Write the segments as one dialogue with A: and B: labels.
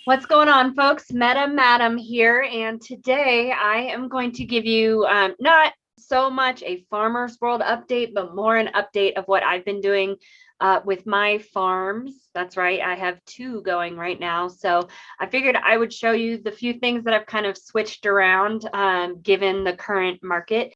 A: What's going on, folks? Madam here, and today I am going to give you not so much a Farmer's World update, but more an update of what I've been doing with my farms. That's right, I have two going right now. So I figured I would show you the few things that I've kind of switched around given the current market.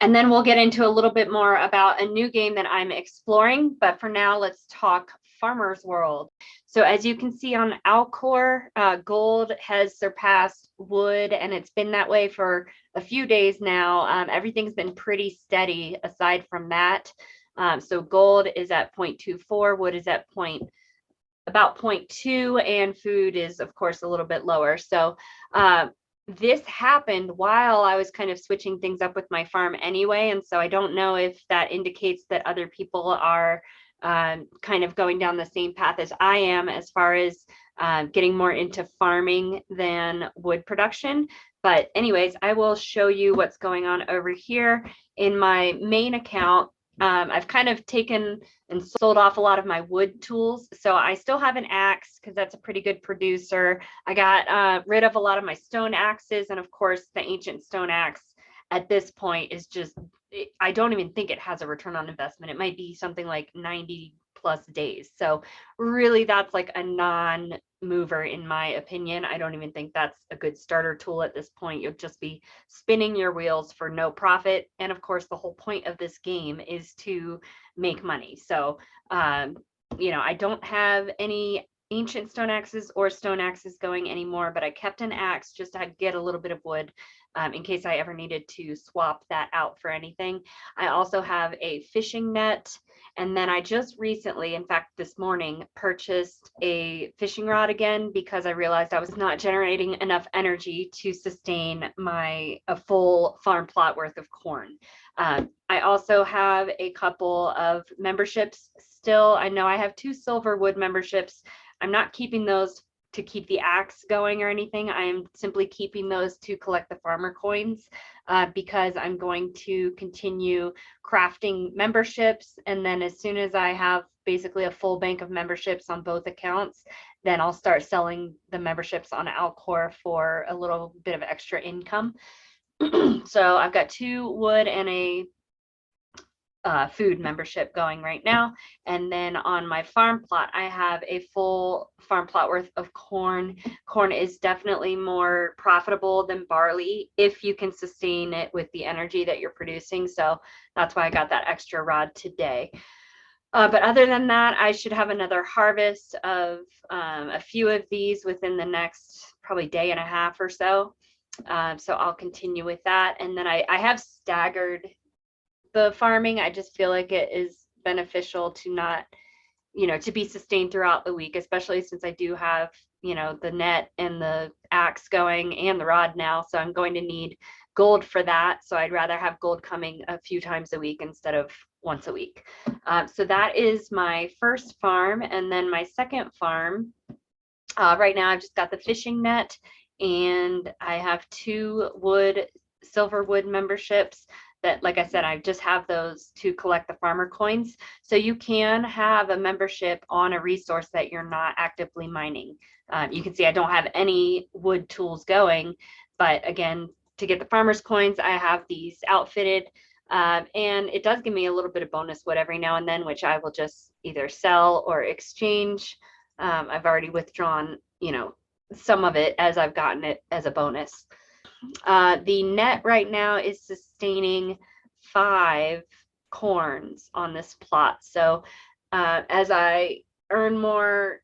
A: And then we'll get into a little bit more about a new game that I'm exploring. But for now, let's talk Farmer's World. So as you can see on Alcor, gold has surpassed wood, and it's been that way for a few days now. Everything's been pretty steady aside from that. So gold is at 0.24, wood is at about 0.2, and food is, of course, a little bit lower. So this happened while I was kind of switching things up with my farm anyway. And so I don't know if that indicates that other people are kind of going down the same path as I am as far as getting more into farming than wood production. But anyways, I will show you what's going on over here in my main account. I've kind of taken and sold off a lot of my wood tools. So I still have an axe because that's a pretty good producer. I got rid of a lot of my stone axes. And of course, the ancient stone axe at this point is just, I don't even think it has a return on investment. It might be something like 90 plus days. So really that's like a non-mover in my opinion. I don't even think that's a good starter tool at this point. You'll just be spinning your wheels for no profit. And of course, the whole point of this game is to make money. So, I don't have any ancient stone axes or stone axes going anymore, but I kept an axe just to get a little bit of wood in case I ever needed to swap that out for anything. I also have a fishing net. And then I just recently, in fact, this morning, purchased a fishing rod again because I realized I was not generating enough energy to sustain a full farm plot worth of corn. I also have a couple of memberships still. I know I have 2 Silverwood memberships. I'm not keeping those to keep the axe going or anything. I'm simply keeping those to collect the farmer coins because I'm going to continue crafting memberships. And then as soon as I have basically a full bank of memberships on both accounts, then I'll start selling the memberships on Alcor for a little bit of extra income. So I've got 2 wood and a food membership going right now. And then on my farm plot, I have a full farm plot worth of corn. Corn is definitely more profitable than barley if you can sustain it with the energy that you're producing. So that's why I got that extra rod today. But other than that, I should have another harvest of a few of these within the next probably day and a half or so. So I'll continue with that. And then I have staggered the farming. I just feel like it is beneficial to not, to be sustained throughout the week, especially since I do have, the net and the axe going and the rod now. So I'm going to need gold for that. So I'd rather have gold coming a few times a week instead of once a week. So that is my first farm. And then my second farm, right now I've just got the fishing net and I have 2 Silverwood memberships that, like I said, I just have those to collect the farmer coins. So you can have a membership on a resource that you're not actively mining. You can see I don't have any wood tools going, but again, to get the farmer's coins, I have these outfitted. And it does give me a little bit of bonus wood every now and then, which I will just either sell or exchange. I've already withdrawn, some of it as I've gotten it as a bonus. The net right now is sustaining 5 corns on this plot. So as I earn more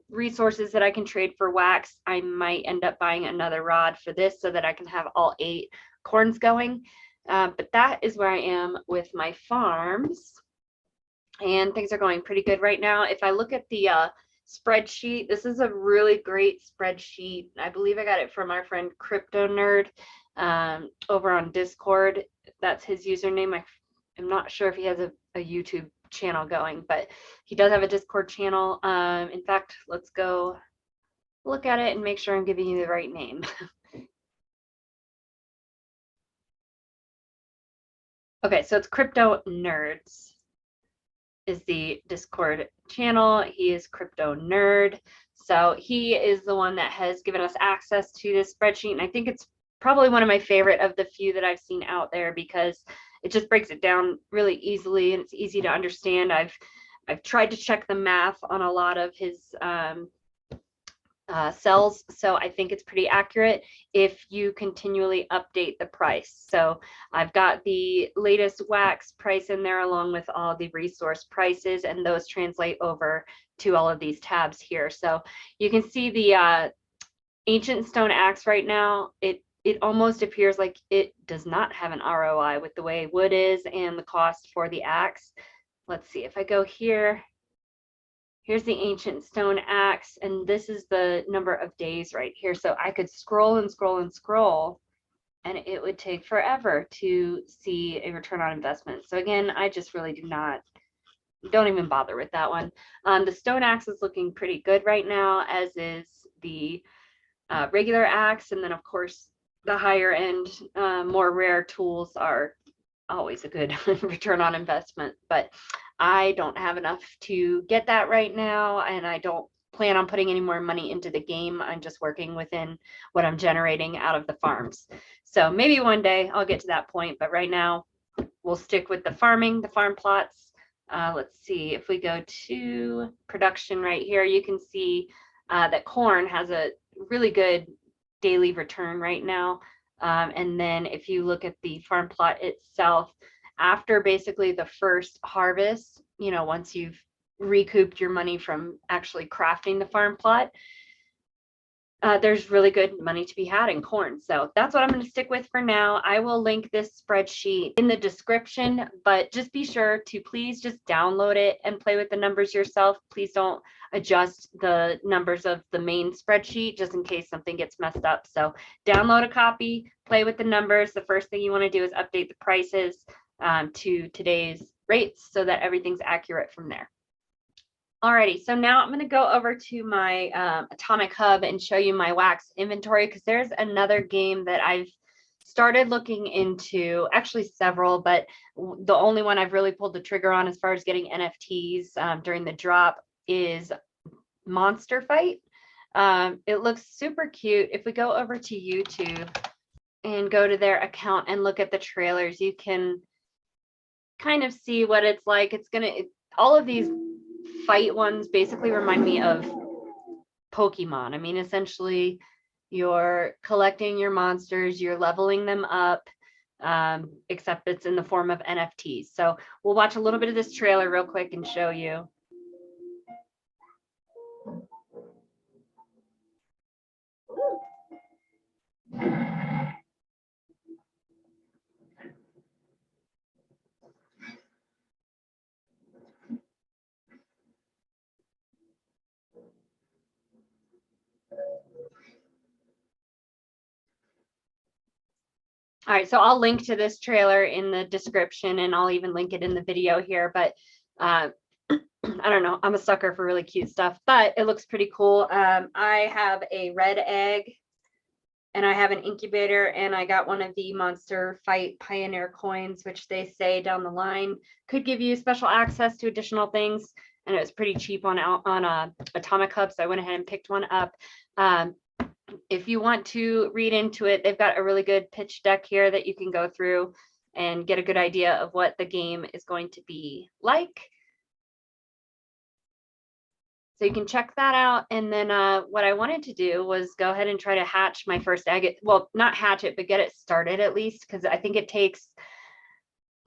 A: resources that I can trade for wax, I might end up buying another rod for this so that I can have all 8 corns going. But that is where I am with my farms. And things are going pretty good right now. If I look at the spreadsheet, this is a really great spreadsheet. I believe I got it from our friend Crypto Nerd over on Discord. That's his username. I'm not sure if he has a YouTube channel going, but he does have a Discord channel. In fact, let's go look at it and make sure I'm giving you the right name. Okay, so it's Crypto Nerds is the Discord channel. He is Crypto Nerd. So he is the one that has given us access to this spreadsheet. And I think it's probably one of my favorite of the few that I've seen out there, because it just breaks it down really easily and it's easy to understand. I've tried to check the math on a lot of his cells, so I think it's pretty accurate if you continually update the price. So I've got the latest wax price in there along with all the resource prices, and those translate over to all of these tabs here. So you can see the ancient stone axe right now. It almost appears like it does not have an ROI with the way wood is and the cost for the axe. Let's see if I go here. Here's the ancient stone axe, and this is the number of days right here. So I could scroll and scroll and scroll, and it would take forever to see a return on investment. So again, I just really don't even bother with that one. The stone axe is looking pretty good right now, as is the regular axe. And then of course, the higher end, more rare tools are always a good return on investment, but I don't have enough to get that right now, and I don't plan on putting any more money into the game. I'm just working within what I'm generating out of the farms. So maybe one day I'll get to that point, but right now we'll stick with the farming, the farm plots. Let's see if we go to production right here, you can see that corn has a really good daily return right now. And then if you look at the farm plot itself, after basically the first harvest, once you've recouped your money from actually crafting the farm plot, there's really good money to be had in corn. So that's what I'm going to stick with for now. I will link this spreadsheet in the description, but just be sure to please just download it and play with the numbers yourself. Please don't adjust the numbers of the main spreadsheet just in case something gets messed up. So download a copy, play with the numbers. The first thing you want to do is update the prices to today's rates so that everything's accurate from there. Alrighty, so now I'm going to go over to my Atomic Hub and show you my wax inventory, because there's another game that I've started looking into, actually several, but the only one I've really pulled the trigger on as far as getting NFTs during the drop is Monsterfight. It looks super cute. If we go over to YouTube and go to their account and look at the trailers, you can kind of see what it's like. All of these fight ones basically remind me of Pokemon. I mean, essentially you're collecting your monsters, you're leveling them up, except it's in the form of NFTs. So we'll watch a little bit of this trailer real quick and show you. All right, so I'll link to this trailer in the description, and I'll even link it in the video here. But I don't know, I'm a sucker for really cute stuff, but it looks pretty cool. I have a red egg, and I have an incubator, and I got one of the Monsterfight Pioneer coins, which they say down the line could give you special access to additional things. And it was pretty cheap on Atomic Hub, so I went ahead and picked one up. If you want to read into it, they've got a really good pitch deck here that you can go through and get a good idea of what the game is going to be like. So you can check that out. And then what I wanted to do was go ahead and try to hatch my first egg. Well, not hatch it, but get it started at least, because I think it takes,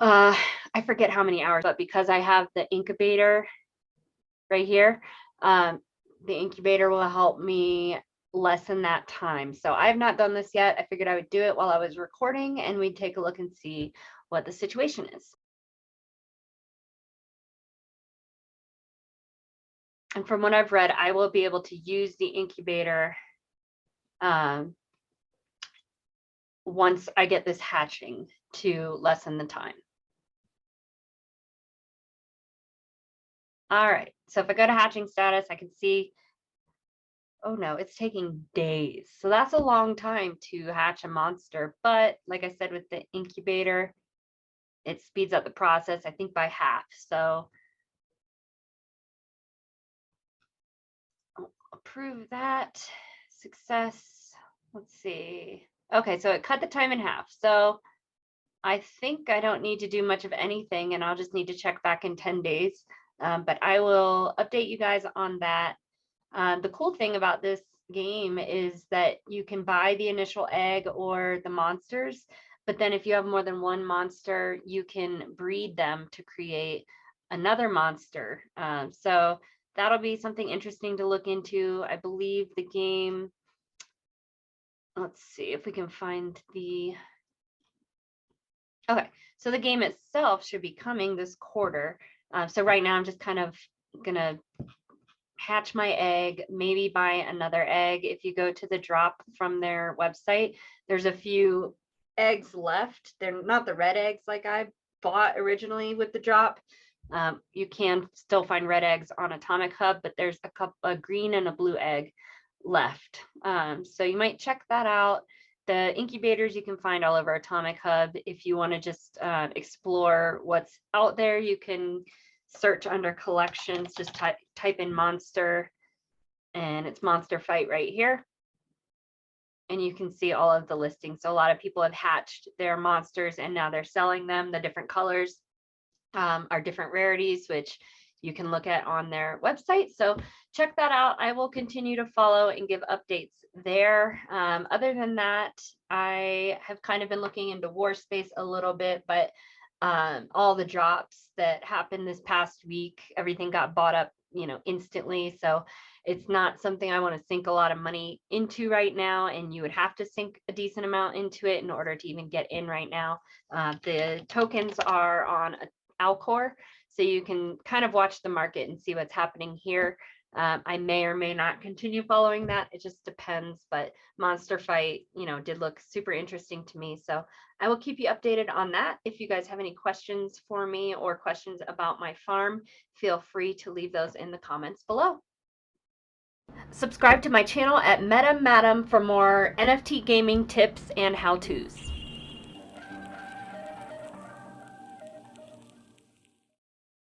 A: I forget how many hours, but because I have the incubator right here, the incubator will help me lessen that time. So I have not done this yet. I figured I would do it while I was recording, and we'd take a look and see what the situation is. And from what I've read, I will be able to use the incubator once I get this hatching to lessen the time. All right, so if I go to hatching status, I can see, oh no, it's taking days. So that's a long time to hatch a monster. But like I said, with the incubator, it speeds up the process, I think, by half. So prove that. Success. Let's see. Okay, so it cut the time in half. So I think I don't need to do much of anything, and I'll just need to check back in 10 days. But I will update you guys on that. The cool thing about this game is that you can buy the initial egg or the monsters, but then if you have more than one monster, you can breed them to create another monster. So that'll be something interesting to look into. I believe the game, let's see if we can find the, okay, so the game itself should be coming this quarter. So right now I'm just kind of gonna hatch my egg, maybe buy another egg. If you go to the drop from their website, there's a few eggs left. They're not the red eggs like I bought originally with the drop. You can still find red eggs on Atomic Hub, but there's a green and a blue egg left. So you might check that out. The incubators you can find all over Atomic Hub. If you want to just explore what's out there, you can search under collections, just type in monster, and it's Monsterfight right here. And you can see all of the listings. So a lot of people have hatched their monsters and now they're selling them. The different colors are different rarities, which you can look at on their website. So check that out. I will continue to follow and give updates there. Other than that, I have kind of been looking into Warspace a little bit, but all the drops that happened this past week, everything got bought up, instantly. So it's not something I want to sink a lot of money into right now. And you would have to sink a decent amount into it in order to even get in right now. The tokens are on Alcor, so you can kind of watch the market and see what's happening here. I may or may not continue following that. It just depends, but Monsterfight, did look super interesting to me. So I will keep you updated on that. If you guys have any questions for me or questions about my farm, feel free to leave those in the comments below. Subscribe to my channel at Meta Madam for more NFT gaming tips and how-tos.